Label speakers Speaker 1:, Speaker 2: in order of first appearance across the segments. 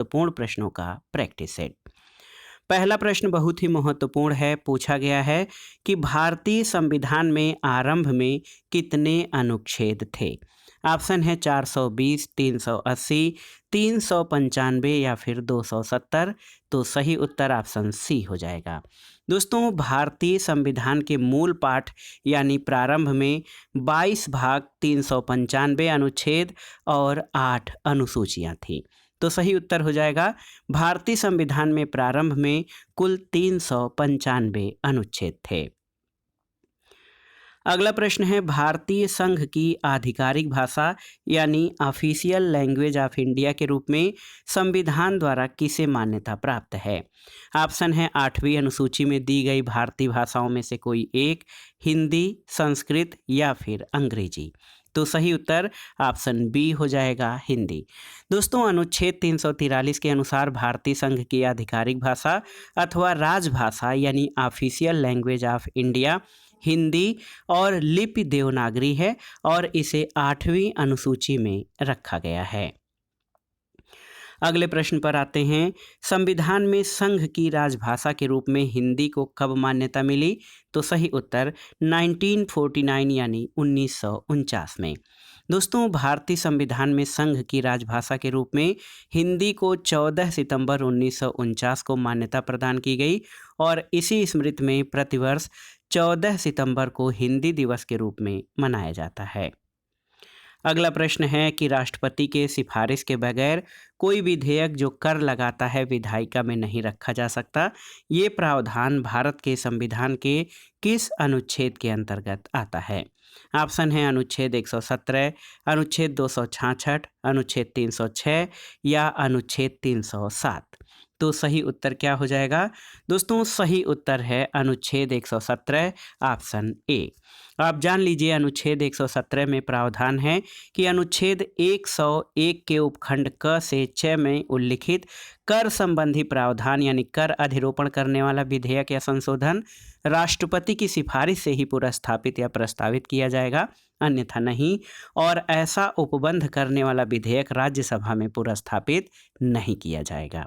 Speaker 1: महत्वपूर्ण प्रश्नों का प्रैक्टिस सेट। पहला प्रश्न बहुत ही महत्वपूर्ण है। पूछा गया है कि भारतीय संविधान में आरंभ में कितने अनुच्छेद थे। ऑप्शन है 420, 380, 395 या फिर 270। तो सही उत्तर ऑप्शन सी हो जाएगा। दोस्तों, भारतीय संविधान के मूल पाठ यानी प्रारंभ में 22 भाग, 395 अनुच्छेद और 8 अनुसूचियां थीं। तो सही उत्तर हो जाएगा भारतीय संविधान में प्रारंभ में कुल 395 अनुच्छेद थे। अगला प्रश्न है भारतीय संघ की आधिकारिक भाषा यानी ऑफिशियल लैंग्वेज ऑफ इंडिया के रूप में संविधान द्वारा किसे मान्यता प्राप्त है। ऑप्शन है 8वीं अनुसूची में दी गई भारतीय भाषाओं में से कोई एक, हिंदी, संस्कृत या फिर अंग्रेजी। तो सही उत्तर ऑप्शन बी हो जाएगा, हिंदी। दोस्तों, अनुच्छेद 343 के अनुसार भारतीय संघ की आधिकारिक भाषा अथवा राजभाषा यानी official language of India Hindi और लिपि देवनागरी है और इसे 8वीं अनुसूची में रखा गया है। अगले प्रश्न पर आते हैं। संविधान में संघ की राजभाषा के रूप में हिंदी को कब मान्यता मिली। तो सही उत्तर 1949 यानी 1949 में। दोस्तों, भारतीय संविधान में संघ की राजभाषा के रूप में हिंदी को 14 सितंबर 1949 को मान्यता प्रदान की गई और इसी स्मृति में प्रतिवर्ष 14 सितंबर को हिंदी दिवस के रूप में मनाया जाता है। अगला प्रश्न है कि राष्ट्रपति के सिफारिश के बगैर कोई विधेयक जो कर लगाता है विधायिका में नहीं रखा जा सकता। ये प्रावधान भारत के संविधान के किस अनुच्छेद के अंतर्गत आता है। ऑप्शन है अनुच्छेद 117, अनुच्छेद 266, अनुच्छेद 306 या अनुच्छेद 307। तो सही उत्तर क्या हो जाएगा। दोस्तों, सही उत्तर है अनुच्छेद 117 ऑप्शन ए। आप जान लीजिए अनुच्छेद 117 में प्रावधान है कि अनुच्छेद 101 के उपखंड क से 6 में उल्लिखित कर संबंधी प्रावधान यानी कर अधिरोपण करने वाला विधेयक या संशोधन राष्ट्रपति की सिफारिश से ही पुरस्थापित या प्रस्तावित किया जाएगा, अन्यथा नहीं। और ऐसा उपबंध करने वाला विधेयक राज्यसभा में पुरस्थापित नहीं किया जाएगा।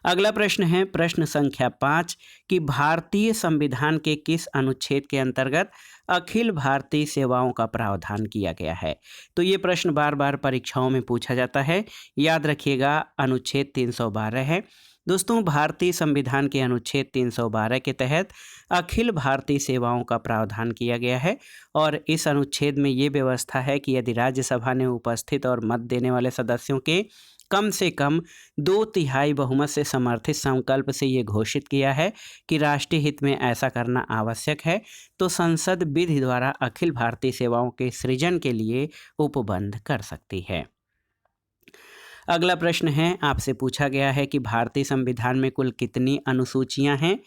Speaker 1: अगला प्रश्न है प्रश्न संख्या 5 कि भारतीय संविधान के किस अनुच्छेद के अंतर्गत अखिल भारतीय सेवाओं का प्रावधान किया गया है। तो ये प्रश्न बार बार परीक्षाओं में पूछा जाता है। याद रखिएगा अनुच्छेद 312 है। दोस्तों, भारतीय संविधान के अनुच्छेद 312 के तहत अखिल भारतीय सेवाओं का प्रावधान किया गया है और इस अनुच्छेद में ये व्यवस्था है कि यदि राज्यसभा ने उपस्थित और मत देने वाले सदस्यों के कम से कम 2/3 बहुमत से समर्थित संकल्प से ये घोषित किया है कि राष्ट्रीय हित में ऐसा करना आवश्यक है, तो संसद विधि द्वारा अखिल भारतीय सेवाओं के सृजन के लिए उपबंध कर सकती है। अगला प्रश्न है, आपसे पूछा गया है कि भारतीय संविधान में कुल कितनी अनुसूचियां हैं।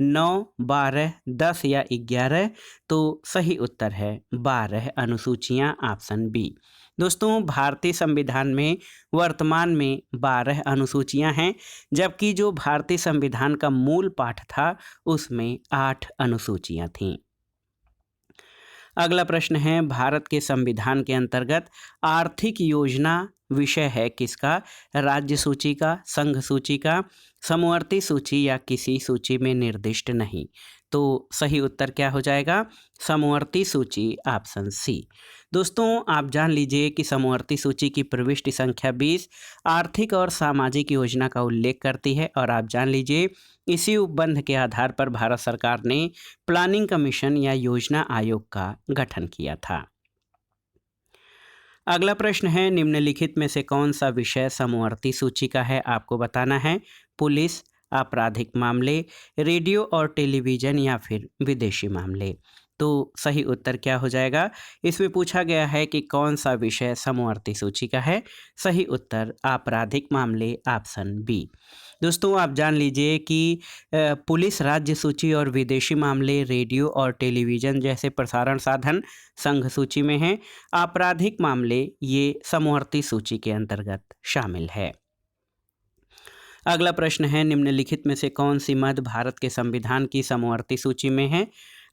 Speaker 1: 9, 12, 10 या 11। तो सही उत्तर है 12 अनुसूचियां, ऑप्शन बी। दोस्तों, भारतीय संविधान में वर्तमान में 12 अनुसूचियां हैं, जबकि जो भारतीय संविधान का मूल पाठ था उसमें 8 अनुसूचियां थीं। अगला प्रश्न है, भारत के संविधान के अंतर्गत आर्थिक योजना विषय है किसका। राज्य सूची का, संघ सूची का, समवर्ती सूची या किसी सूची में निर्दिष्ट नहीं। तो सही उत्तर क्या हो जाएगा, समवर्ती सूची, ऑप्शन सी। दोस्तों, आप जान लीजिए कि समवर्ती सूची की प्रविष्टि संख्या 20 आर्थिक और सामाजिक योजना का उल्लेख करती है और आप जान लीजिए इसी उपबंध के आधार पर भारत सरकार ने प्लानिंग कमीशन या योजना आयोग का गठन किया था। अगला प्रश्न है, निम्नलिखित में से कौन सा विषय समवर्ती सूची का है, आपको बताना है। पुलिस, आपराधिक मामले, रेडियो और टेलीविज़न या फिर विदेशी मामले। तो सही उत्तर क्या हो जाएगा। इसमें पूछा गया है कि कौन सा विषय समवर्ती सूची का है। सही उत्तर आपराधिक मामले, ऑप्शन बी। दोस्तों, आप जान लीजिए कि पुलिस राज्य सूची और विदेशी मामले रेडियो और टेलीविज़न जैसे प्रसारण साधन संघ सूची में हैं। आपराधिक मामले ये समवर्ती सूची के अंतर्गत शामिल है। अगला प्रश्न है, निम्नलिखित में से कौन सी मद भारत के संविधान की समवर्ती सूची में है।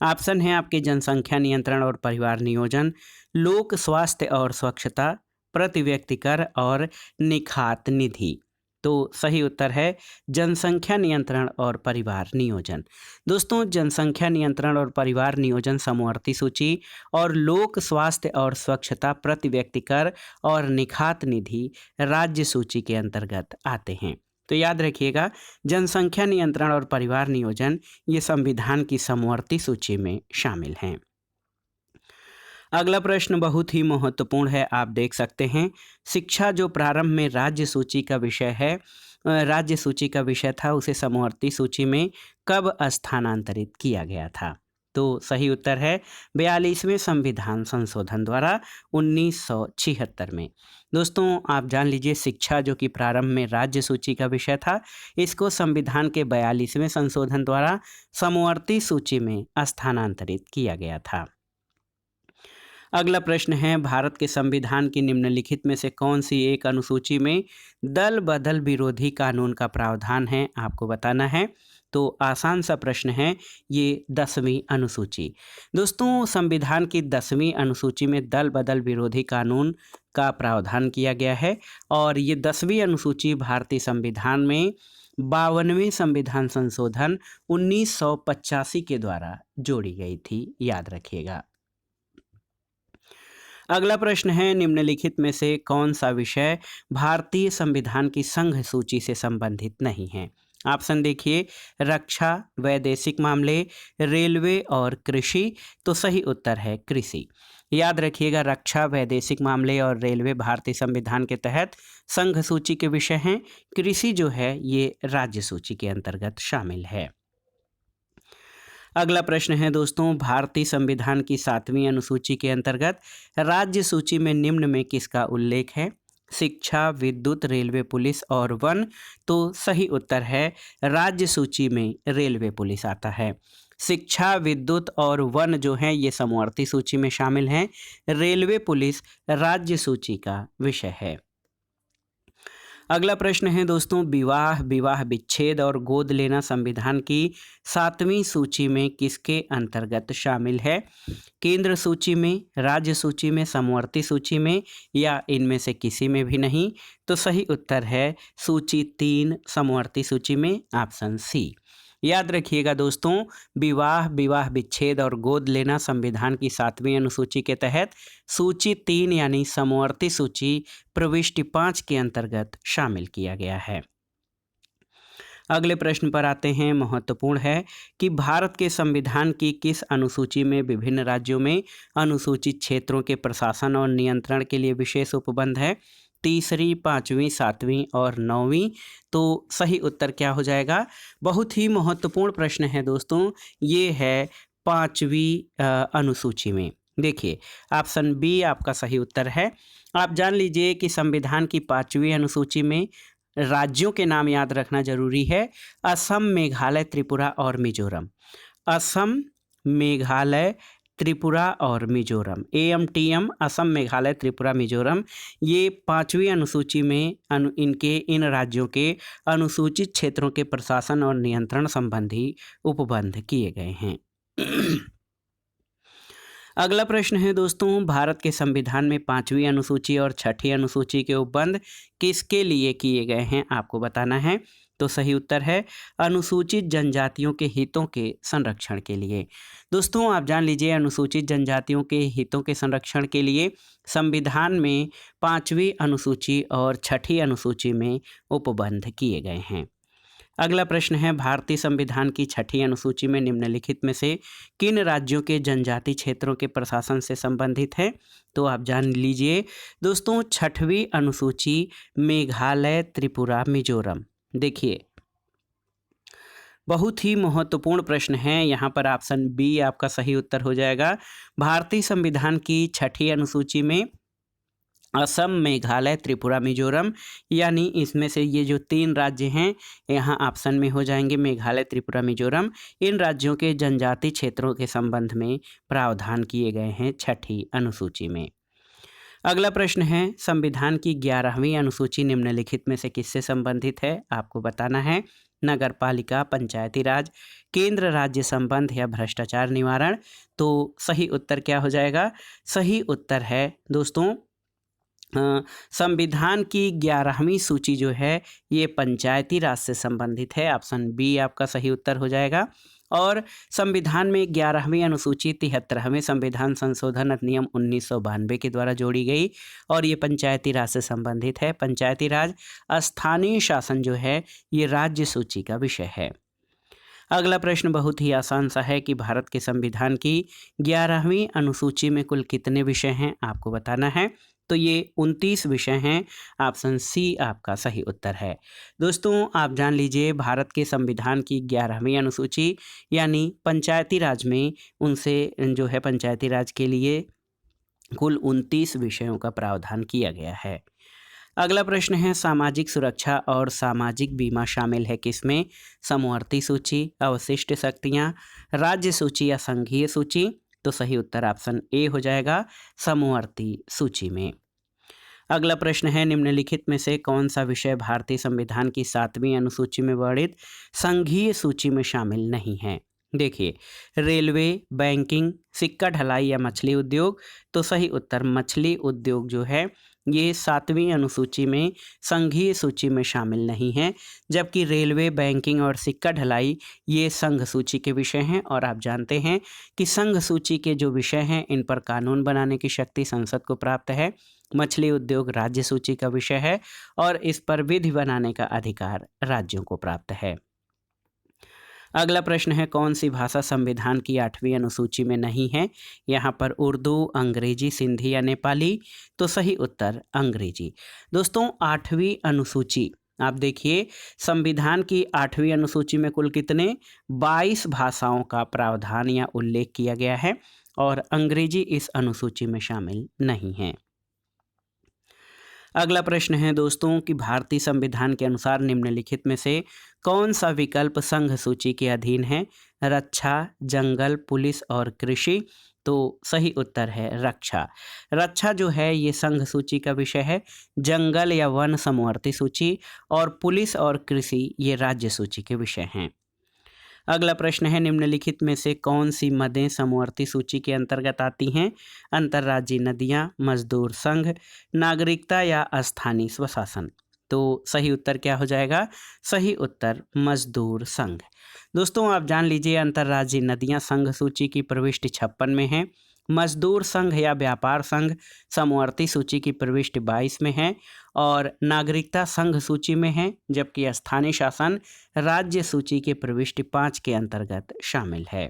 Speaker 1: ऑप्शन है आपके जनसंख्या नियंत्रण और परिवार नियोजन, लोक स्वास्थ्य और स्वच्छता, प्रति व्यक्ति कर और निखात निधि। तो सही उत्तर है जनसंख्या नियंत्रण और परिवार नियोजन। दोस्तों, जनसंख्या नियंत्रण और परिवार नियोजन समवर्ती सूची और लोक स्वास्थ्य और स्वच्छता प्रति व्यक्ति कर और निखात निधि राज्य सूची के अंतर्गत आते हैं। तो याद रखिएगा, जनसंख्या नियंत्रण और परिवार नियोजन ये संविधान की समवर्ती सूची में शामिल हैं। अगला प्रश्न बहुत ही महत्वपूर्ण है, आप देख सकते हैं। शिक्षा जो प्रारंभ में राज्य सूची का विषय है, राज्य सूची का विषय था, उसे समवर्ती सूची में कब स्थानांतरित किया गया था? तो सही उत्तर है 42वें संविधान संशोधन द्वारा 1976 में। दोस्तों, आप जान लीजिए, शिक्षा जो कि प्रारंभ में राज्य सूची का विषय था, इसको संविधान के 42वें संशोधन द्वारा समवर्ती सूची में स्थानांतरित किया गया था। अगला प्रश्न है, भारत के संविधान की निम्नलिखित में से कौन सी एक अनुसूची में दल बदल विरोधी कानून का प्रावधान है? आपको बताना है। तो आसान सा प्रश्न है ये 10वीं अनुसूची। दोस्तों, संविधान की 10वीं अनुसूची में दल बदल विरोधी कानून का प्रावधान किया गया है और ये 10वीं अनुसूची भारतीय संविधान में 52वें संविधान संशोधन 1985 के द्वारा जोड़ी गई थी, याद रखिएगा। अगला प्रश्न है, निम्नलिखित में से कौन सा विषय भारतीय संविधान की संघ सूची से संबंधित नहीं है? ऑप्शन देखिए, रक्षा, वैदेशिक मामले, रेलवे और कृषि। तो सही उत्तर है कृषि। याद रखिएगा, रक्षा, वैदेशिक मामले और रेलवे भारतीय संविधान के तहत संघ सूची के विषय हैं। कृषि जो है ये राज्य सूची के अंतर्गत शामिल है। अगला प्रश्न है दोस्तों, भारतीय संविधान की 7वीं अनुसूची के अंतर्गत राज्य सूची में निम्न में किसका उल्लेख है? शिक्षा, विद्युत, रेलवे, पुलिस और वन। तो सही उत्तर है राज्य सूची में रेलवे पुलिस आता है। शिक्षा, विद्युत और वन जो हैं ये समवर्ती सूची में शामिल हैं। रेलवे पुलिस राज्य सूची का विषय है। अगला प्रश्न है दोस्तों, विवाह, विवाह विच्छेद और गोद लेना संविधान की 7वीं सूची में किसके अंतर्गत शामिल है? केंद्र सूची में, राज्य सूची में, समवर्ती सूची में या इनमें से किसी में भी नहीं? तो सही उत्तर है सूची 3 समवर्ती सूची में, ऑप्शन सी। याद रखिएगा दोस्तों, विवाह, विवाह विच्छेद और गोद लेना संविधान की 7वीं अनुसूची के तहत सूची 3 यानी समवर्ती सूची प्रविष्टि 5 के अंतर्गत शामिल किया गया है। अगले प्रश्न पर आते हैं, महत्वपूर्ण है कि भारत के संविधान की किस अनुसूची में विभिन्न राज्यों में अनुसूचित क्षेत्रों के प्रशासन और नियंत्रण के लिए विशेष उपबंध है? 3री, 5वीं, 7वीं और 9वीं। तो सही उत्तर क्या हो जाएगा? बहुत ही महत्वपूर्ण प्रश्न है दोस्तों, ये है 5वीं अनुसूची में। देखिए, ऑप्शन बी आपका सही उत्तर है। आप जान लीजिए कि संविधान की 5वीं अनुसूची में राज्यों के नाम याद रखना जरूरी है। असम, मेघालय, त्रिपुरा और मिजोरम। असम, मेघालय, त्रिपुरा और मिजोरम, AMTM, असम, मेघालय, त्रिपुरा, मिजोरम, ये 5वीं अनुसूची में इन राज्यों के अनुसूचित क्षेत्रों के प्रशासन और नियंत्रण संबंधी उपबंध किए गए हैं। अगला प्रश्न है दोस्तों, भारत के संविधान में 5वीं अनुसूची और 6ठी अनुसूची के उपबंध किसके लिए किए गए हैं? आपको बताना है। तो सही उत्तर है अनुसूचित जनजातियों के हितों के संरक्षण के लिए। दोस्तों, आप जान लीजिए, अनुसूचित जनजातियों के हितों के संरक्षण के लिए संविधान में 5वीं अनुसूची और 6ठी अनुसूची में उपबंध किए गए हैं। अगला प्रश्न है, भारतीय संविधान की 6ठी अनुसूची में निम्नलिखित में से किन राज्यों के जनजाति क्षेत्रों के प्रशासन से संबंधित है? तो आप जान लीजिए दोस्तों, 6वीं अनुसूची मेघालय, त्रिपुरा, मिजोरम। देखिए, बहुत ही महत्वपूर्ण प्रश्न है, यहाँ पर ऑप्शन बी आपका सही उत्तर हो जाएगा। भारतीय संविधान की 6ठी अनुसूची में असम, मेघालय, त्रिपुरा, मिजोरम, यानी इसमें से ये जो 3 राज्य हैं यहाँ ऑप्शन में हो जाएंगे, मेघालय, त्रिपुरा, मिजोरम। इन राज्यों के जनजाति क्षेत्रों के संबंध में प्रावधान किए गए हैं 6ठी अनुसूची में। अगला प्रश्न है, संविधान की 11वीं अनुसूची निम्नलिखित में से किससे संबंधित है? आपको बताना है। नगर पालिका, पंचायती राज, केंद्र राज्य संबंध या भ्रष्टाचार निवारण। तो सही उत्तर क्या हो जाएगा? सही उत्तर है दोस्तों संविधान की 11वीं सूची जो है ये पंचायती राज से संबंधित है। ऑप्शन बी आपका सही उत्तर हो जाएगा। और संविधान में 11वीं अनुसूची 73वें संविधान संशोधन अधिनियम 1992 के द्वारा जोड़ी गई और ये पंचायती राज से संबंधित है। पंचायती राज स्थानीय शासन जो है ये राज्य सूची का विषय है। अगला प्रश्न बहुत ही आसान सा है कि भारत के संविधान की 11वीं अनुसूची में कुल कितने विषय हैं आपको बताना है। तो ये 29 विषय हैं। ऑप्शन सी आपका सही उत्तर है। दोस्तों आप जान लीजिए भारत के संविधान की 11वीं अनुसूची यानी पंचायती राज में उनसे जो है पंचायती राज के लिए कुल 29 विषयों का प्रावधान किया गया है। अगला प्रश्न है सामाजिक सुरक्षा और सामाजिक बीमा शामिल है किसमें? समवर्ती सूची, अवशिष्ट शक्तियाँ, राज्य सूची या संघीय सूची। तो सही उत्तर ऑप्शन ए हो जाएगा समवर्ती सूची में। अगला प्रश्न है निम्नलिखित में से कौन सा विषय भारतीय संविधान की 7वीं अनुसूची में वर्णित संघीय सूची में शामिल नहीं है? देखिए रेलवे, बैंकिंग, सिक्का ढलाई या मछली उद्योग। तो सही उत्तर मछली उद्योग जो है ये 7वीं अनुसूची में संघीय सूची में शामिल नहीं है, जबकि रेलवे, बैंकिंग और सिक्का ढलाई ये संघ सूची के विषय हैं। और आप जानते हैं कि संघ सूची के जो विषय हैं इन पर कानून बनाने की शक्ति संसद को प्राप्त है। मछली उद्योग राज्य सूची का विषय है और इस पर विधि बनाने का अधिकार राज्यों को प्राप्त है। अगला प्रश्न है कौन सी भाषा संविधान की 8वीं अनुसूची में नहीं है? यहाँ पर उर्दू, अंग्रेजी, सिंधी या नेपाली। तो सही उत्तर अंग्रेजी। दोस्तों 8वीं अनुसूची आप देखिए संविधान की 8वीं अनुसूची में कुल कितने 22 भाषाओं का प्रावधान या उल्लेख किया गया है और अंग्रेजी इस अनुसूची में शामिल नहीं है। अगला प्रश्न है दोस्तों कि भारतीय संविधान के अनुसार निम्नलिखित में से कौन सा विकल्प संघ सूची के अधीन है? रक्षा, जंगल, पुलिस और कृषि। तो सही उत्तर है रक्षा। रक्षा जो है ये संघ सूची का विषय है, जंगल या वन समवर्ती सूची और पुलिस और कृषि ये राज्य सूची के विषय हैं। अगला प्रश्न है निम्नलिखित में से कौन सी मदें समवर्ती सूची के अंतर्गत आती हैं? अंतर्राज्यीय नदियां, मजदूर संघ, नागरिकता या स्थानीय स्वशासन। तो सही उत्तर क्या हो जाएगा? सही उत्तर मजदूर संघ। दोस्तों आप जान लीजिए अंतर्राज्यीय नदियां संघ सूची की प्रविष्टि 56 में है, मजदूर संघ या व्यापार संघ समवर्ती सूची की प्रविष्टि 22 में है और नागरिकता संघ सूची में है, जबकि स्थानीय शासन राज्य सूची के प्रविष्टि 5 के अंतर्गत शामिल है।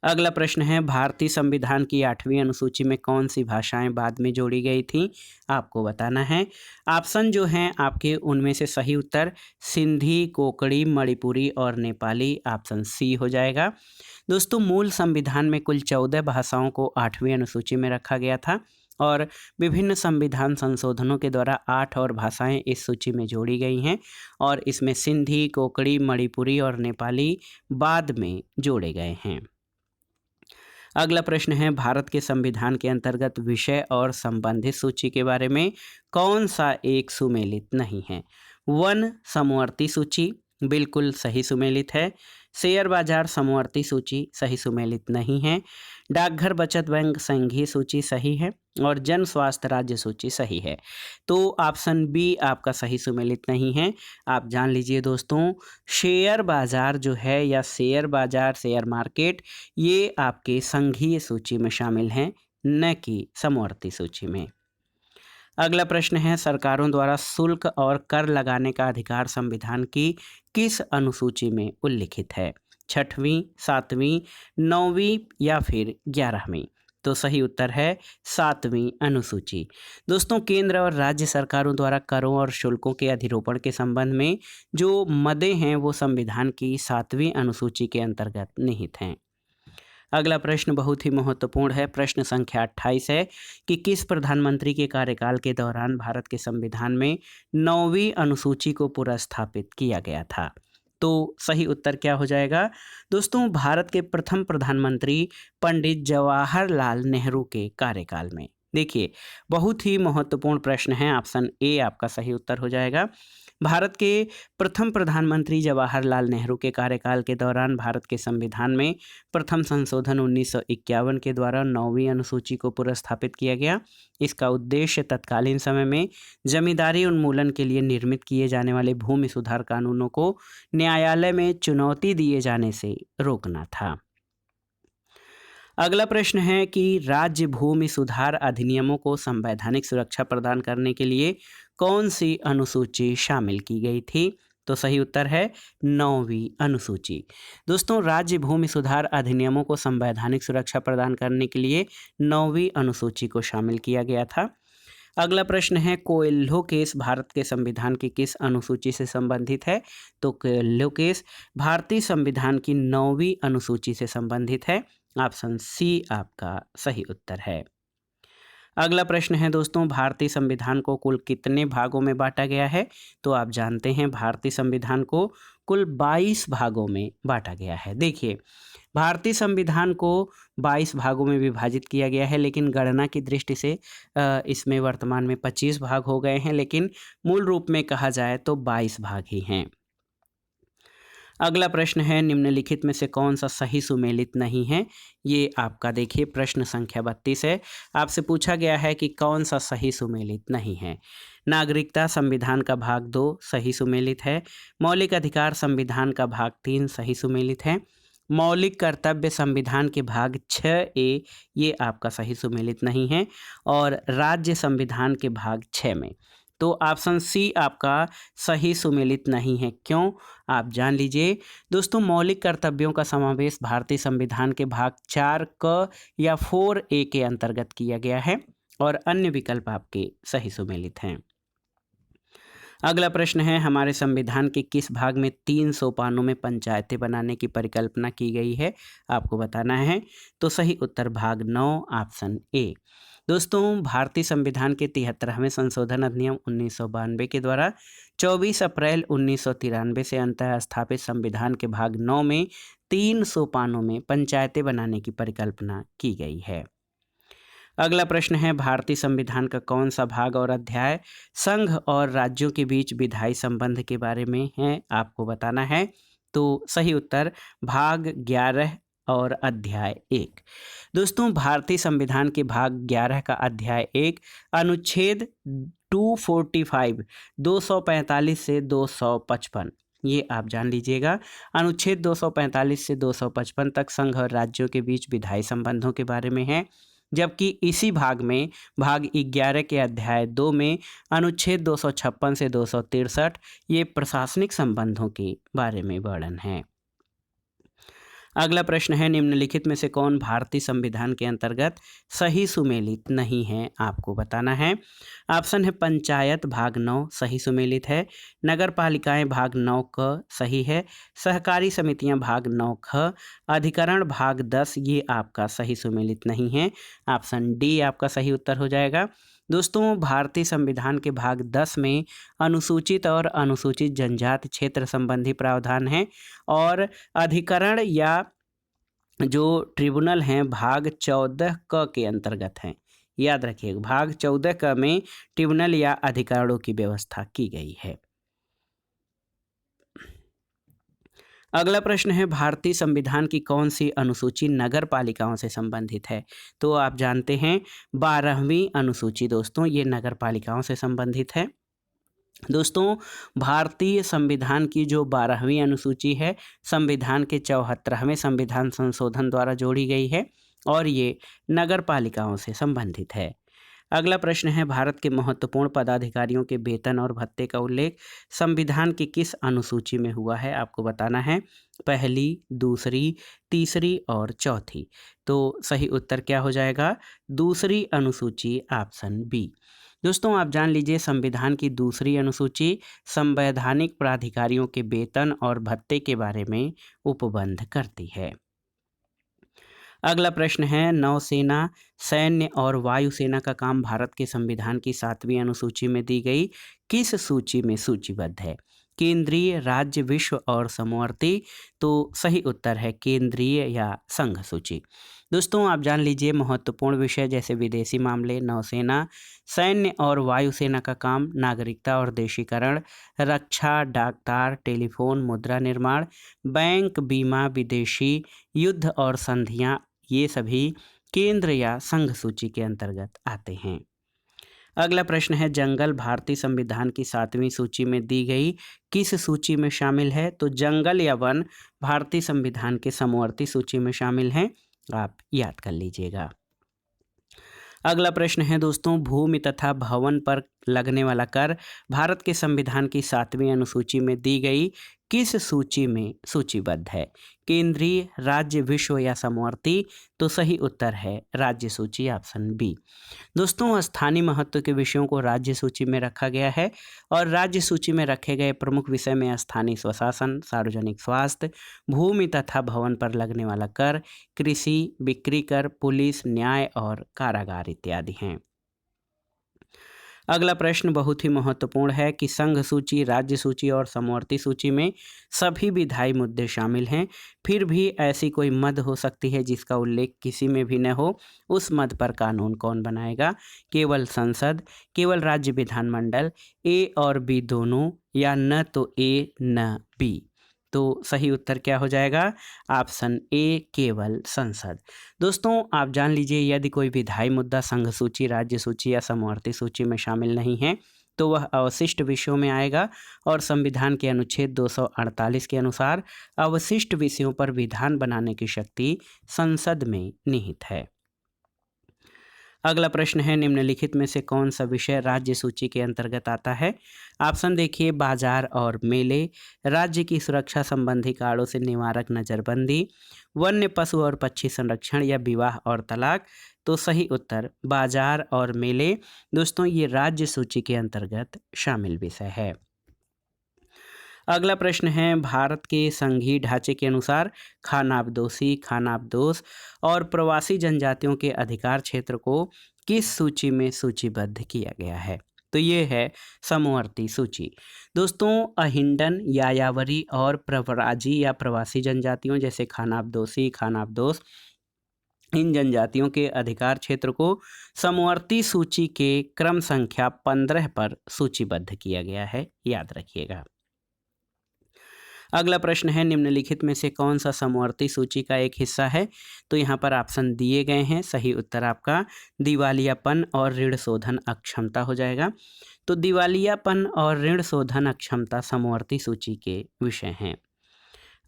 Speaker 1: अगला प्रश्न है भारतीय संविधान की 8वीं अनुसूची में कौन सी भाषाएं बाद में जोड़ी गई थी? आपको बताना है। ऑप्शन जो हैं आपके उनमें से सही उत्तर सिंधी, कोंकणी, मणिपुरी और नेपाली। ऑप्शन सी हो जाएगा। दोस्तों मूल संविधान में कुल 14 भाषाओं को 8वीं अनुसूची में रखा गया था और विभिन्न संविधान संशोधनों के द्वारा 8 और भाषाएं इस सूची में जोड़ी गई हैं और इसमें सिंधी, कोंकणी, मणिपुरी और नेपाली बाद में जोड़े गए हैं। अगला प्रश्न है भारत के संविधान के अंतर्गत विषय और संबंधित सूची के बारे में कौन सा एक सुमेलित नहीं है? वन समवर्ती सूची बिल्कुल सही सुमेलित है। शेयर बाजार समवर्ती सूची सही सुमेलित नहीं है। डाकघर बचत बैंक संघीय सूची सही है और जन स्वास्थ्य राज्य सूची सही है। तो ऑप्शन बी आपका सही सुमेलित नहीं है। आप जान लीजिए दोस्तों शेयर बाजार जो है या शेयर बाजार शेयर मार्केट ये आपके संघीय सूची में शामिल हैं, न कि समवर्ती सूची में। अगला प्रश्न है सरकारों द्वारा शुल्क और कर लगाने का अधिकार संविधान की किस अनुसूची में उल्लिखित है? 6वीं, 7वीं, 9वीं या फिर 11वीं। तो सही उत्तर है 7वीं अनुसूची। दोस्तों केंद्र और राज्य सरकारों द्वारा करों और शुल्कों के अधिरोपण के संबंध में जो मदें हैं वो संविधान की 7वीं अनुसूची के अंतर्गत निहित हैं। अगला प्रश्न बहुत ही महत्वपूर्ण है। प्रश्न संख्या 28 है कि किस प्रधानमंत्री के कार्यकाल के दौरान भारत के संविधान में 9वीं अनुसूची को पुनर्स्थापित किया गया था? तो सही उत्तर क्या हो जाएगा? दोस्तों भारत के प्रथम प्रधानमंत्री पंडित जवाहरलाल नेहरू के कार्यकाल में देखिए, बहुत ही महत्वपूर्ण प्रश्न है। ऑप्शन ए आपका सही उत्तर हो जाएगा। भारत के प्रथम प्रधानमंत्री जवाहरलाल नेहरू के कार्यकाल के दौरान भारत के संविधान में प्रथम संशोधन 1951 के द्वारा 9वीं अनुसूची को पुनर्स्थापित किया गया। इसका उद्देश्य तत्कालीन समय में जमींदारी उन्मूलन के लिए निर्मित किए जाने वाले भूमि सुधार कानूनों को न्यायालय में चुनौती दिए जाने से रोकना था। अगला प्रश्न है कि राज्य भूमि सुधार अधिनियमों को संवैधानिक सुरक्षा प्रदान करने के लिए कौन सी अनुसूची शामिल की गई थी? तो सही उत्तर है 9वीं अनुसूची। दोस्तों, राज्य भूमि सुधार अधिनियमों को संवैधानिक सुरक्षा प्रदान करने के लिए 9वीं अनुसूची को शामिल किया गया था। अगला प्रश्न है, कोएल्हो केस भारत के संविधान की किस अनुसूची से संबंधित है? तो कोएल्हो केस भारतीय संविधान की 9वीं अनुसूची से संबंधित है। ऑप्शन सी आपका सही उत्तर है। अगला प्रश्न है दोस्तों, भारतीय संविधान को कुल कितने भागों में बांटा गया है? तो आप जानते हैं भारतीय संविधान को कुल 22 भागों में बांटा गया है। देखिए, भारतीय संविधान को 22 भागों में विभाजित किया गया है, लेकिन गणना की दृष्टि से इसमें वर्तमान में 25 भाग हो गए हैं, लेकिन मूल रूप में कहा जाए तो 22 भाग ही हैं। अगला प्रश्न है, निम्नलिखित में से कौन सा सही सुमेलित नहीं है? ये आपका देखिए प्रश्न संख्या 32 है। आपसे पूछा गया है कि कौन सा सही सुमेलित नहीं है। नागरिकता संविधान का भाग 2 सही सुमेलित है। मौलिक अधिकार संविधान का भाग 3 सही सुमेलित है। मौलिक कर्तव्य संविधान के भाग 6A ये आपका सही सुमेलित नहीं है। और राज्य संविधान के भाग 6 में तो ऑप्शन सी आपका सही सुमेलित नहीं है। क्यों? आप जान लीजिए। दोस्तों, मौलिक कर्तव्यों का समावेश भारतीय संविधान के भाग 4 क या 4A के अंतर्गत किया गया है और अन्य विकल्प आपके सही सुमेलित हैं। अगला प्रश्न है, हमारे संविधान के किस भाग में 3 सोपानों में पंचायतें बनाने की परिकल्पना की गई है? आपको बताना है। तो सही उत्तर भाग 9 ऑप्शन ए। दोस्तों, भारतीय संविधान के 73वें संशोधन अधिनियम 1992 के द्वारा 24 अप्रैल 1993 से अंततः स्थापित संविधान के भाग 9 में 3 सोपानों में पंचायतें बनाने की परिकल्पना की गई है। अगला प्रश्न है, भारतीय संविधान का कौन सा भाग और अध्याय संघ और राज्यों के बीच विधायी संबंध के बारे में है? आपको बताना है। तो सही उत्तर भाग 11 और अध्याय 1। दोस्तों, भारतीय संविधान के भाग 11 का अध्याय 1 अनुच्छेद 245 245 से 255 ये आप जान लीजिएगा। अनुच्छेद 245 से 255 तक संघ और राज्यों के बीच विधायी संबंधों के बारे में है, जबकि इसी भाग में भाग 11 के अध्याय 2 में अनुच्छेद 256 से 263 ये प्रशासनिक संबंधों के बारे में वर्णन है। अगला प्रश्न है, निम्नलिखित में से कौन भारतीय संविधान के अंतर्गत सही सुमेलित नहीं है? आपको बताना है। ऑप्शन है, पंचायत भाग 9 सही सुमेलित है। नगर पालिकाएं भाग 9 क सही है। सहकारी समितियां भाग 9 ख। अधिकरण भाग 10 ये आपका सही सुमेलित नहीं है। ऑप्शन डी आपका सही उत्तर हो जाएगा। दोस्तों, भारतीय संविधान के भाग 10 में अनुसूचित और अनुसूचित जनजाति क्षेत्र संबंधी प्रावधान है और अधिकरण या जो ट्रिब्यूनल हैं भाग 14 क के अंतर्गत हैं। याद रखिएगा, भाग 14 क में ट्रिब्यूनल या अधिकारों की व्यवस्था की गई है। अगला प्रश्न है, भारतीय संविधान की कौन सी अनुसूची नगर पालिकाओं से संबंधित है? तो आप जानते हैं 12वीं अनुसूची दोस्तों ये नगर पालिकाओं से संबंधित है। दोस्तों, भारतीय संविधान की जो 12वीं अनुसूची है संविधान के 74वें संविधान संशोधन द्वारा जोड़ी गई है और ये नगर पालिकाओं से संबंधित है। अगला प्रश्न है, भारत के महत्वपूर्ण पदाधिकारियों के वेतन और भत्ते का उल्लेख संविधान की किस अनुसूची में हुआ है? आपको बताना है। पहली, दूसरी, तीसरी और चौथी। तो सही उत्तर क्या हो जाएगा? दूसरी अनुसूची ऑप्शन बी। दोस्तों, आप जान लीजिए संविधान की दूसरी अनुसूची संवैधानिक प्राधिकारियों के वेतन और भत्ते के बारे में उपबंध करती है। अगला प्रश्न है, नौसेना, सैन्य और वायुसेना का काम भारत के संविधान की 7वीं अनुसूची में दी गई किस सूची में सूचीबद्ध है? केंद्रीय, राज्य, विश्व और समवर्ती? तो सही उत्तर है केंद्रीय या संघ सूची। दोस्तों आप जान लीजिए महत्वपूर्ण विषय जैसे विदेशी मामले, नौसेना, सैन्य और वायुसेना का काम, नागरिकता और देशीकरण, रक्षा, डाकतार, टेलीफोन, मुद्रा निर्माण, बैंक, बीमा, विदेशी, युद्ध और संधियां, ये सभी केंद्र या संघ सूची के अंतर्गत आते हैं। अगला प्रश्न है जंगल भारतीय संविधान की 7वीं सूची में दी गई किस सूची में शामिल है? तो जंगल या वन भारतीय संविधान के समवर्ती सूची में शामिल हैं, आप याद कर लीजिएगा। अगला प्रश्न है दोस्तों भूमि तथा भवन पर लगने वाला कर भारत के संविधान की 7वीं अनुसूची में दी गई किस सूची में सूचीबद्ध है? केंद्रीय, राज्य, विश्व या समवर्ती? तो सही उत्तर है राज्य सूची, ऑप्शन बी। दोस्तों स्थानीय महत्व के विषयों को राज्य सूची में रखा गया है और राज्य सूची में रखे गए प्रमुख विषय में स्थानीय स्वशासन, सार्वजनिक स्वास्थ्य, भूमि तथा भवन पर लगने वाला कर, कृषि, बिक्री कर, पुलिस, न्याय और कारागार इत्यादि हैं। अगला प्रश्न बहुत ही महत्वपूर्ण है कि संघ सूची, राज्य सूची और समवर्ती सूची में सभी विधायी मुद्दे शामिल हैं, फिर भी ऐसी कोई मद हो सकती है जिसका उल्लेख किसी में भी न हो, उस मद पर कानून कौन बनाएगा? केवल संसद, केवल राज्य विधानमंडल, ए और बी दोनों, या न तो ए न बी? तो सही उत्तर क्या हो जाएगा? ऑप्शन ए केवल संसद। दोस्तों आप जान लीजिए यदि कोई विधायी मुद्दा संघ सूची, राज्य सूची या समवर्ती सूची में शामिल नहीं है तो वह अवशिष्ट विषयों में आएगा और संविधान के अनुच्छेद 248 के अनुसार अवशिष्ट विषयों पर विधान बनाने की शक्ति संसद में निहित है। अगला प्रश्न है निम्नलिखित में से कौन सा विषय राज्य सूची के अंतर्गत आता है? ऑप्शन देखिए बाजार और मेले, राज्य की सुरक्षा संबंधी कारणों से निवारक नजरबंदी, वन्य पशु और पक्षी संरक्षण या विवाह और तलाक? तो सही उत्तर बाजार और मेले। दोस्तों ये राज्य सूची के अंतर्गत शामिल विषय है। अगला प्रश्न है भारत के संघीय ढांचे के अनुसार खानाबदोशी, खानाबदोश और प्रवासी जनजातियों के अधिकार क्षेत्र को किस सूची में सूचीबद्ध किया गया है? तो ये है समवर्ती सूची। दोस्तों अहिंडन, यायावरी और प्रव्राजी या प्रवासी जनजातियों जैसे खानाबदोशी, खानाबदोश, इन जनजातियों के अधिकार क्षेत्र को समवर्ती सूची के क्रम संख्या 15 पर सूचीबद्ध किया गया है, याद रखिएगा। अगला प्रश्न है निम्नलिखित में से कौन सा समवर्ती सूची का एक हिस्सा है? तो यहाँ पर ऑप्शन दिए गए हैं, सही उत्तर आपका दिवालियापन और ऋण शोधन अक्षमता हो जाएगा। तो दिवालियापन और ऋण शोधन अक्षमता समवर्ती सूची के विषय हैं।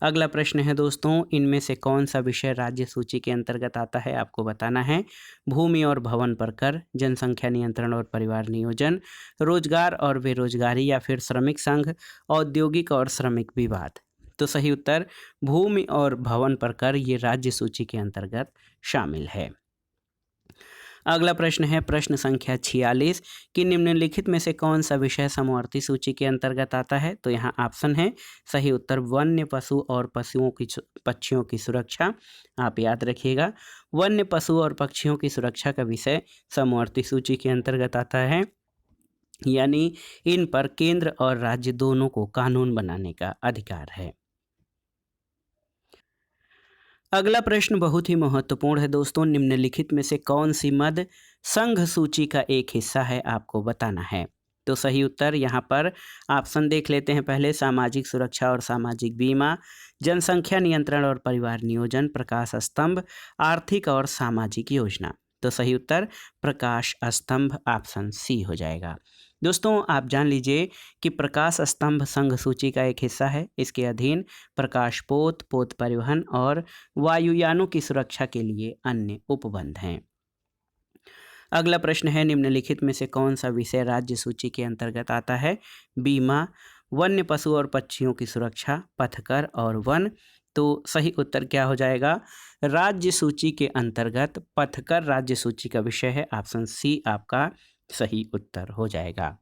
Speaker 1: अगला प्रश्न है दोस्तों इनमें से कौन सा विषय राज्य सूची के अंतर्गत आता है? आपको बताना है। भूमि और भवन पर कर, जनसंख्या नियंत्रण और परिवार नियोजन, रोजगार और बेरोजगारी या फिर श्रमिक संघ, औद्योगिक और श्रमिक विवाद? तो सही उत्तर भूमि और भवन पर कर ये राज्य सूची के अंतर्गत शामिल है। अगला प्रश्न है प्रश्न संख्या 46 कि निम्नलिखित में से कौन सा विषय समवर्ती सूची के अंतर्गत आता है? तो यहाँ ऑप्शन है सही उत्तर वन्य पशु और पक्षियों की सुरक्षा। आप याद रखिएगा वन्य पशु और पक्षियों की सुरक्षा का विषय समवर्ती सूची के अंतर्गत आता है, यानी इन पर केंद्र और राज्य दोनों को कानून बनाने का अधिकार है। अगला प्रश्न बहुत ही महत्वपूर्ण है दोस्तों, निम्नलिखित में से कौन सी मद संघ सूची का एक हिस्सा है? आपको बताना है। तो सही उत्तर यहाँ पर ऑप्शन देख लेते हैं पहले। सामाजिक सुरक्षा और सामाजिक बीमा, जनसंख्या नियंत्रण और परिवार नियोजन, प्रकाश स्तंभ, आर्थिक और सामाजिक योजना। तो सही उत्तर प्रकाश स्तंभ, ऑप्शन सी हो जाएगा। दोस्तों आप जान लीजिए कि प्रकाश स्तंभ संघ सूची का एक हिस्सा है। इसके अधीन प्रकाश पोत, पोत परिवहन और वायुयानों की सुरक्षा के लिए अन्य उपबंध हैं। अगला प्रश्न है निम्नलिखित में से कौन सा विषय राज्य सूची के अंतर्गत आता है? बीमा, वन्य पशु और पक्षियों की सुरक्षा, पथकर और वन। तो सही उत्तर क्या हो जाएगा? राज्य सूची के अंतर्गत पथकर राज्य सूची का विषय है, ऑप्शन सी आपका सही उत्तर हो जाएगा।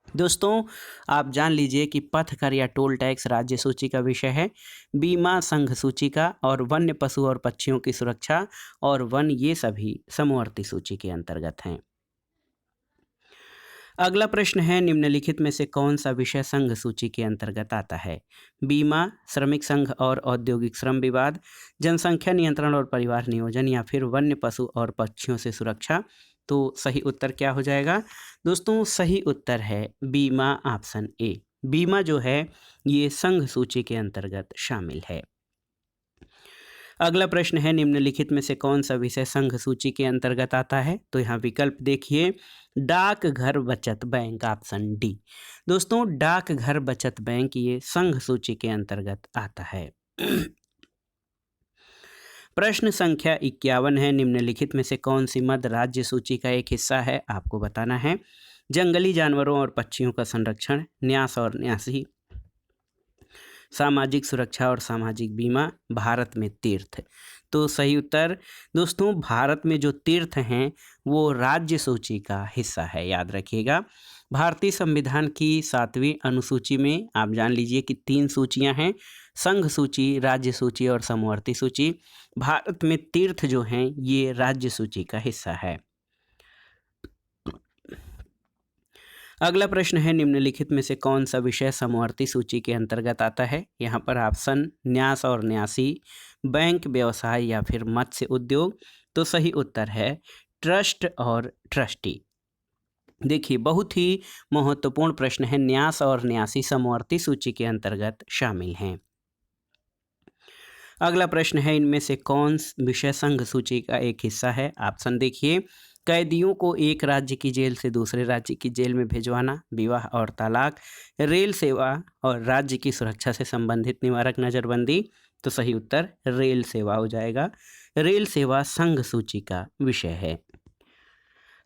Speaker 1: दोस्तों आप जान लीजिए कि पथकर या टोल टैक्स राज्य सूची का विषय है, बीमा संघ सूची का, और वन्य पशु और पक्षियों की सुरक्षा और वन ये सभी समवर्ती सूची के अंतर्गत हैं। अगला प्रश्न है, निम्नलिखित में से कौन सा विषय संघ सूची के अंतर्गत आता है? बीमा, श्रमिक संघ और औद्योगिक श्रम विवाद, जनसंख्या नियंत्रण और परिवार नियोजन, या फिर वन्य पशु और पक्षियों से सुरक्षा। तो सही उत्तर क्या हो जाएगा दोस्तों? सही उत्तर है बीमा, ऑप्शन ए। बीमा जो है ये संघ सूची के अंतर्गत शामिल है। अगला प्रश्न है, निम्नलिखित में से कौन सा विषय संघ सूची के अंतर्गत आता है? तो यहाँ विकल्प देखिए, डाकघर बचत बैंक, ऑप्शन डी। दोस्तों डाकघर बचत बैंक ये संघ सूची के अंतर्गत आता है। प्रश्न संख्या 51 है, निम्नलिखित में से कौन सी मद राज्य सूची का एक हिस्सा है? आपको बताना है। जंगली जानवरों और पक्षियों का संरक्षण, न्यास और न्यासी, सामाजिक सुरक्षा और सामाजिक बीमा, भारत में तीर्थ। तो सही उत्तर दोस्तों, भारत में जो तीर्थ हैं वो राज्य सूची का हिस्सा है, याद रखिएगा। भारतीय संविधान की 7वीं अनुसूची में आप जान लीजिए कि 3 सूचियां हैं, संघ सूची, राज्य सूची और समवर्ती सूची। भारत में तीर्थ जो हैं ये राज्य सूची का हिस्सा है। अगला प्रश्न है, निम्नलिखित में से कौन सा विषय समवर्ती सूची के अंतर्गत आता है? यहाँ पर ऑप्शन न्यास और न्यासी, बैंक व्यवसाय, या फिर मत्स्य उद्योग। तो सही उत्तर है ट्रस्ट और ट्रस्टी। देखिए बहुत ही महत्वपूर्ण प्रश्न है, न्यास और न्यासी समवर्ती सूची के अंतर्गत शामिल हैं। अगला प्रश्न है, इनमें से कौन विषय संघ सूची का एक हिस्सा है? ऑप्शन देखिए, कैदियों को एक राज्य की जेल से दूसरे राज्य की जेल में भिजवाना, विवाह और तलाक, रेल सेवा और राज्य की सुरक्षा से संबंधित निवारक नज़रबंदी। तो सही उत्तर रेल सेवा हो जाएगा। रेल सेवा संघ सूची का विषय है।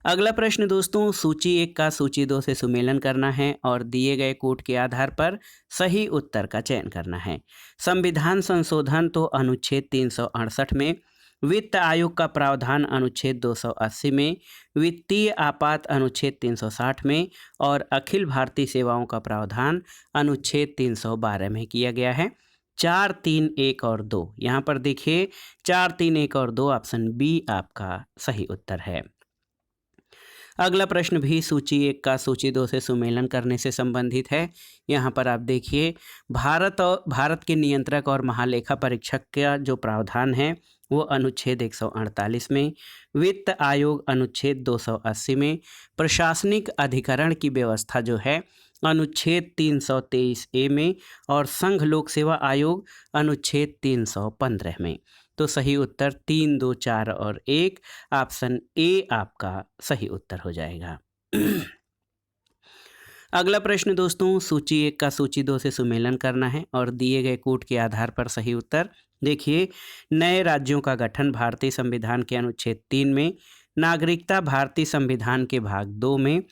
Speaker 1: अगला प्रश्न दोस्तों, सूची 1 का सूची 2 से सुमेलन करना है और दिए गए कोड के आधार पर सही उत्तर का चयन करना है। संविधान संशोधन तो अनुच्छेद 368 में, वित्त आयोग का प्रावधान अनुच्छेद 280 में, वित्तीय आपात अनुच्छेद 360 में और अखिल भारतीय सेवाओं का प्रावधान अनुच्छेद 312 में किया गया है। 4, 3, 1 और 2, यहाँ पर देखिए 4, 3, 1 और 2, ऑप्शन बी आपका सही उत्तर है। अगला प्रश्न भी सूची 1 का सूची 2 से सुमेलन करने से संबंधित है। यहाँ पर आप देखिए, भारत के नियंत्रक और महालेखा परीक्षक का जो प्रावधान है वो अनुच्छेद 148 में, वित्त आयोग अनुच्छेद 280 में, प्रशासनिक अधिकरण की व्यवस्था जो है अनुच्छेद 323A में और संघ लोक सेवा आयोग अनुच्छेद 315 में। तो सही उत्तर 3, 2, 4 और 1, ऑप्शन ए आपका सही उत्तर हो जाएगा। अगला प्रश्न दोस्तों, सूची 1 का सूची 2 से सुमेलन करना है और दिए गए कोड के आधार पर सही उत्तर देखिए, नए राज्यों का गठन भारतीय संविधान के अनुच्छेद 3 में, नागरिकता भारतीय संविधान के भाग 2 में,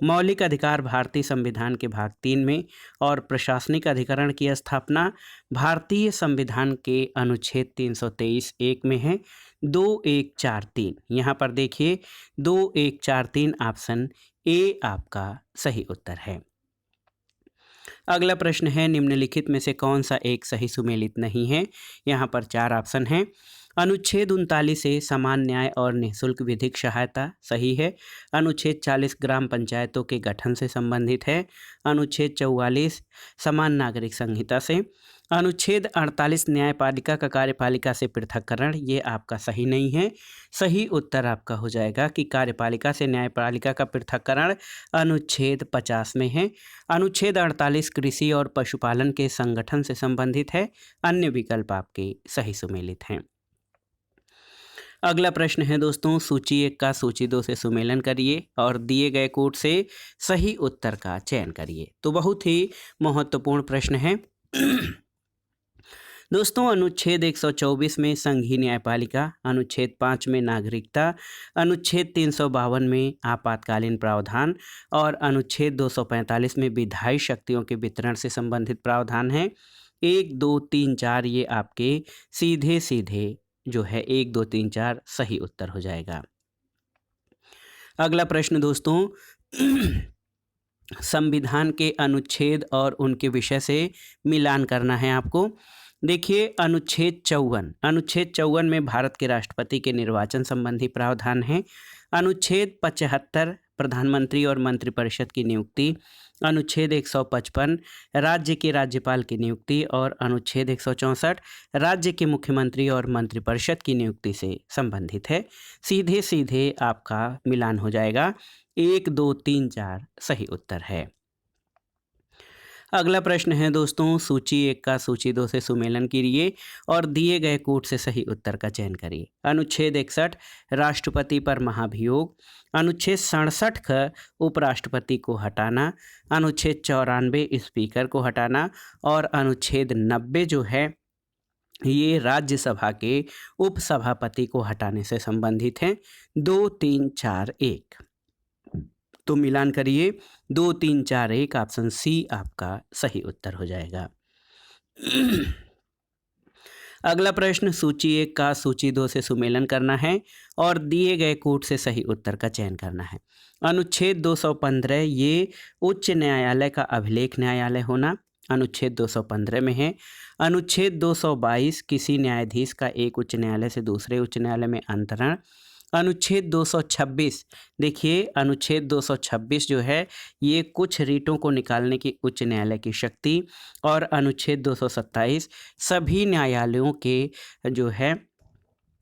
Speaker 1: मौलिक अधिकार भारतीय संविधान के भाग 3 में और प्रशासनिक अधिकरण की स्थापना भारतीय संविधान के अनुच्छेद 323(1) में है। 2, 1, 4, 3, यहाँ पर देखिए 2, 1, 4, 3, ऑप्शन ए आपका सही उत्तर है। अगला प्रश्न है, निम्नलिखित में से कौन सा एक सही सुमेलित नहीं है? यहाँ पर 4 ऑप्शन हैं। अनुच्छेद 39 से समान न्याय और निःशुल्क विधिक सहायता सही है। अनुच्छेद 40 ग्राम पंचायतों के गठन से संबंधित है। अनुच्छेद 44 समान नागरिक संहिता से। अनुच्छेद 48 न्यायपालिका का कार्यपालिका से पृथक्करण, ये आपका सही नहीं है। सही उत्तर आपका हो जाएगा कि कार्यपालिका से न्यायपालिका का पृथक्करण अनुच्छेद 50 में है। अनुच्छेद 48 कृषि और पशुपालन के संगठन से संबंधित है। अन्य विकल्प आपके सही सुमेलित हैं। अगला प्रश्न है दोस्तों, सूची 1 का सूची 2 से सुमेलन करिए और दिए गए कोड से सही उत्तर का चयन करिए। तो बहुत ही महत्वपूर्ण प्रश्न है दोस्तों। अनुच्छेद 124 में संघीय न्यायपालिका, अनुच्छेद 5 में नागरिकता, अनुच्छेद 352 में आपातकालीन प्रावधान और अनुच्छेद 245 में विधायी शक्तियों के वितरण से संबंधित प्रावधान है। 1, 2, 3, 4 ये आपके सीधे सीधे जो है 1, 2, 3, 4 सही उत्तर हो जाएगा। अगला प्रश्न दोस्तों, संविधान के अनुच्छेद और उनके विषय से मिलान करना है आपको। देखिए अनुच्छेद 54 में भारत के राष्ट्रपति के निर्वाचन संबंधी प्रावधान है। अनुच्छेद 75 प्रधानमंत्री और मंत्रिपरिषद की नियुक्ति, अनुच्छेद 155 राज्य के राज्यपाल की नियुक्ति और अनुच्छेद 164 राज्य के मुख्यमंत्री और मंत्रिपरिषद की नियुक्ति से संबंधित है। सीधे सीधे आपका मिलान हो जाएगा। 1, 2, 3, 4 सही उत्तर है। अगला प्रश्न है दोस्तों, सूची 1 का सूची 2 से सुमेलन कीजिए और दिए गए कूट से सही उत्तर का चयन करिए। अनुच्छेद 61 राष्ट्रपति पर महाभियोग, अनुच्छेद 67 का उपराष्ट्रपति को हटाना, अनुच्छेद 94 स्पीकर को हटाना और अनुच्छेद 90 जो है ये राज्यसभा के उपसभापति को हटाने से संबंधित हैं। 2, 3, 4, 1 तो मिलान करिए। 2, 3, 4, 1 ऑप्शन सी आपका सही उत्तर हो जाएगा। अगला प्रश्न, सूची 1 का सूची 2 से सुमेलन करना है और दिए गए कूट से सही उत्तर का चयन करना है। अनुच्छेद 215 ये उच्च न्यायालय का अभिलेख न्यायालय होना अनुच्छेद 215 में है। अनुच्छेद 222 किसी न्यायाधीश का एक उच्च न्यायालय से दूसरे उच्च न्यायालय में अंतरण। अनुच्छेद 226 देखिए, अनुच्छेद 226 जो है ये कुछ रीटों को निकालने की उच्च न्यायालय की शक्ति और अनुच्छेद 227 सभी न्यायालयों के जो है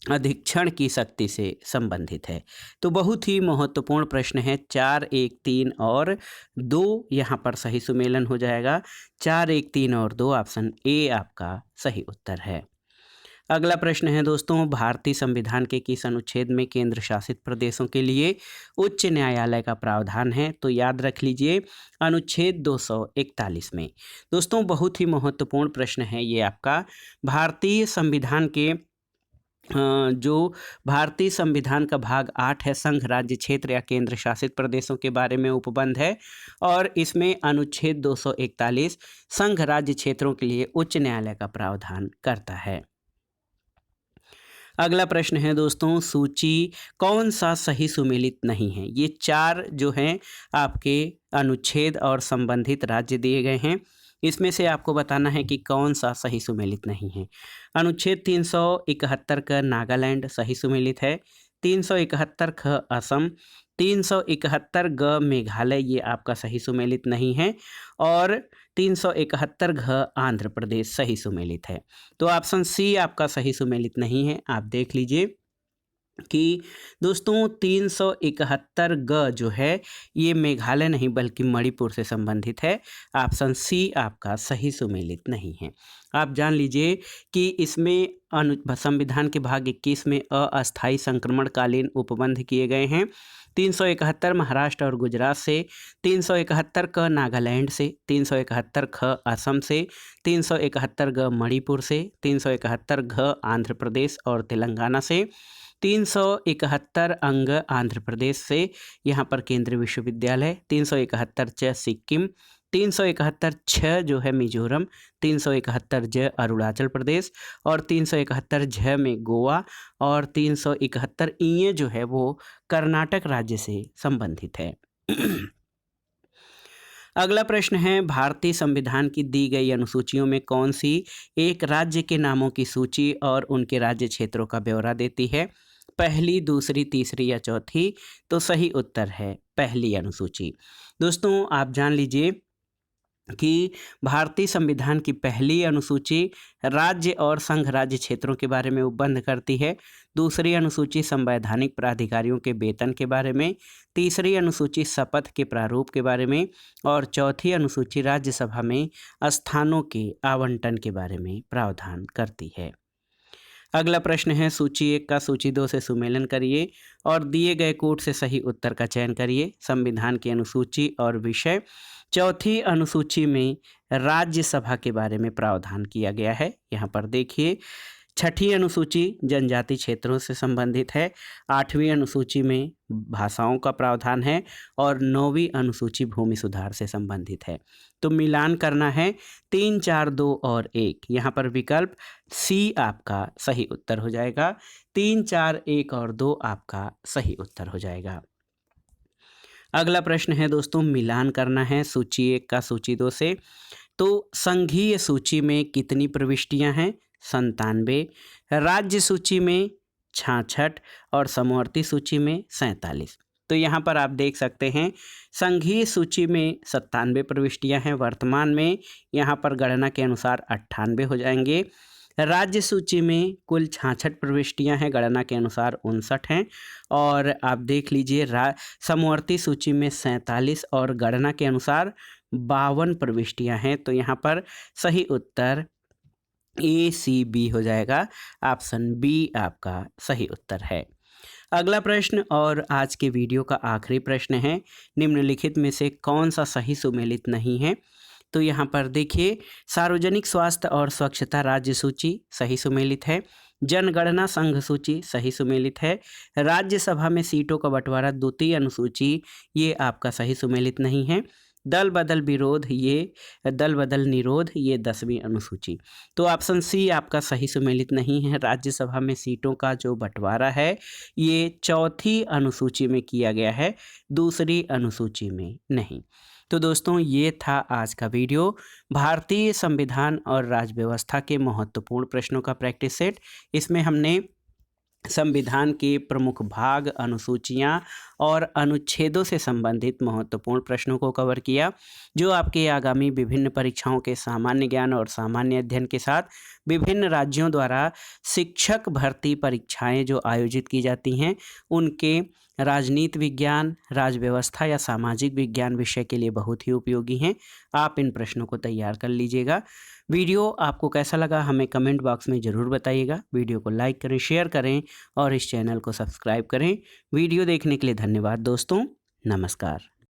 Speaker 1: अधीक्षण की शक्ति से संबंधित है। तो बहुत ही महत्वपूर्ण प्रश्न है। 4, 1, 3 और 2 यहाँ पर सही सुमेलन हो जाएगा। 4, 1, 3 और 2 ऑप्शन ए आपका सही उत्तर है। अगला प्रश्न है दोस्तों, भारतीय संविधान के किस अनुच्छेद में केंद्र शासित प्रदेशों के लिए उच्च न्यायालय का प्रावधान है? तो याद रख लीजिए अनुच्छेद 241 में। दोस्तों बहुत ही महत्वपूर्ण प्रश्न है ये आपका। भारतीय संविधान के जो भारतीय संविधान का भाग 8 है, संघ राज्य क्षेत्र या केंद्र शासित प्रदेशों के बारे में उपबंध है और इसमें अनुच्छेद 241 संघ राज्य क्षेत्रों के लिए उच्च न्यायालय का प्रावधान करता है। अगला प्रश्न है दोस्तों, सूची कौन सा सही सुमेलित नहीं है? ये 4 जो हैं आपके अनुच्छेद और संबंधित राज्य दिए गए हैं, इसमें से आपको बताना है कि कौन सा सही सुमेलित नहीं है। अनुच्छेद 371 का नागालैंड सही सुमेलित है। 371 ख असम, 371 ग मेघालय ये आपका सही सुमेलित नहीं है और 371 घ आंध्र प्रदेश सही सुमेलित है। तो ऑप्शन सी आपका सही सुमेलित नहीं है। आप देख लीजिए कि दोस्तों 371 ग जो है ये मेघालय नहीं बल्कि मणिपुर से संबंधित है। ऑप्शन सी आपका सही सुमेलित नहीं है। आप जान लीजिए कि इसमें संविधान के भाग 21 में अस्थायी संक्रमणकालीन उपबंध किए गए हैं। 371 महाराष्ट्र और गुजरात से, 371 क नागालैंड से, 371 ख असम से, 371 ग मणिपुर से, 371 घ आंध्र प्रदेश और तेलंगाना से, 371 अंग आंध्र प्रदेश से, यहाँ पर केंद्रीय विश्वविद्यालय, 371 च सिक्किम, 371 छ जो है मिजोरम, 371 ज अरुणाचल प्रदेश और 371 झ में गोवा और 371 ई जो है वो कर्नाटक राज्य से संबंधित है। अगला प्रश्न है, भारतीय संविधान की दी गई अनुसूचियों में कौन सी एक राज्य के नामों की सूची और उनके राज्य क्षेत्रों का ब्यौरा देती है? पहली, दूसरी, तीसरी या चौथी? तो सही उत्तर है पहली अनुसूची। दोस्तों आप जान लीजिए कि भारतीय संविधान की पहली अनुसूची राज्य और संघ राज्य क्षेत्रों के बारे में उपबंध करती है। दूसरी अनुसूची संवैधानिक प्राधिकारियों के वेतन के बारे में, तीसरी अनुसूची शपथ के प्रारूप के बारे में और चौथी अनुसूची राज्यसभा में स्थानों के आवंटन के बारे में प्रावधान करती है। अगला प्रश्न है, सूची 1 का सूची 2 से सुमेलन करिए और दिए गए कोड से सही उत्तर का चयन करिए। संविधान की अनुसूची और विषय। चौथी अनुसूची में राज्यसभा के बारे में प्रावधान किया गया है। यहाँ पर देखिए, छठी अनुसूची जनजाति क्षेत्रों से संबंधित है, 8वीं अनुसूची में भाषाओं का प्रावधान है और 9वीं अनुसूची भूमि सुधार से संबंधित है। तो मिलान करना है 3, 4, 2 और 1। यहाँ पर विकल्प सी आपका सही उत्तर हो जाएगा। 3, 4, 1 और 2 आपका सही उत्तर हो जाएगा। अगला प्रश्न है दोस्तों, मिलान करना है सूची 1 का सूची 2 से। तो संघीय सूची में कितनी प्रविष्टियां हैं? 97, राज्य सूची में 66 और समवर्ती सूची में 47। तो यहाँ पर आप देख सकते हैं संघीय सूची में 97 प्रविष्टियाँ हैं वर्तमान में, यहाँ पर गणना के अनुसार 98 हो जाएंगे। राज्य सूची में कुल 66 प्रविष्टियाँ हैं, गणना के अनुसार 59 हैं। और आप देख लीजिए समवर्ती सूची में 47 और गणना के अनुसार 52 प्रविष्टियाँ हैं। तो यहाँ पर सही उत्तर ACB हो जाएगा, ऑप्शन बी आपका सही उत्तर है। अगला प्रश्न और आज के वीडियो का आखिरी प्रश्न है, निम्नलिखित में से कौन सा सही सुमेलित नहीं है। तो यहाँ पर देखिए, सार्वजनिक स्वास्थ्य और स्वच्छता राज्य सूची सही सुमेलित है, जनगणना संघ सूची सही सुमेलित है, राज्यसभा में सीटों का बंटवारा द्वितीय अनुसूची ये आपका सही सुमेलित नहीं है, दल बदल निरोध ये 10वीं अनुसूची। तो ऑप्शन सी आपका सही सुमेलित नहीं है, राज्यसभा में सीटों का जो बंटवारा है ये चौथी अनुसूची में किया गया है, दूसरी अनुसूची में नहीं। तो दोस्तों ये था आज का वीडियो, भारतीय संविधान और राज्य व्यवस्था के महत्वपूर्ण प्रश्नों का प्रैक्टिस सेट। इसमें हमने संविधान के प्रमुख भाग, अनुसूचियां और अनुच्छेदों से संबंधित महत्वपूर्ण प्रश्नों को कवर किया, जो आपके आगामी विभिन्न परीक्षाओं के सामान्य ज्ञान और सामान्य अध्ययन के साथ विभिन्न राज्यों द्वारा शिक्षक भर्ती परीक्षाएं जो आयोजित की जाती हैं उनके राजनीति विज्ञान, राज्य व्यवस्था या सामाजिक विज्ञान विषय के लिए बहुत ही उपयोगी हैं। आप इन प्रश्नों को तैयार कर लीजिएगा। वीडियो आपको कैसा लगा हमें कमेंट बॉक्स में ज़रूर बताइएगा। वीडियो को लाइक करें, शेयर करें और इस चैनल को सब्सक्राइब करें। वीडियो देखने के लिए धन्यवाद दोस्तों, नमस्कार।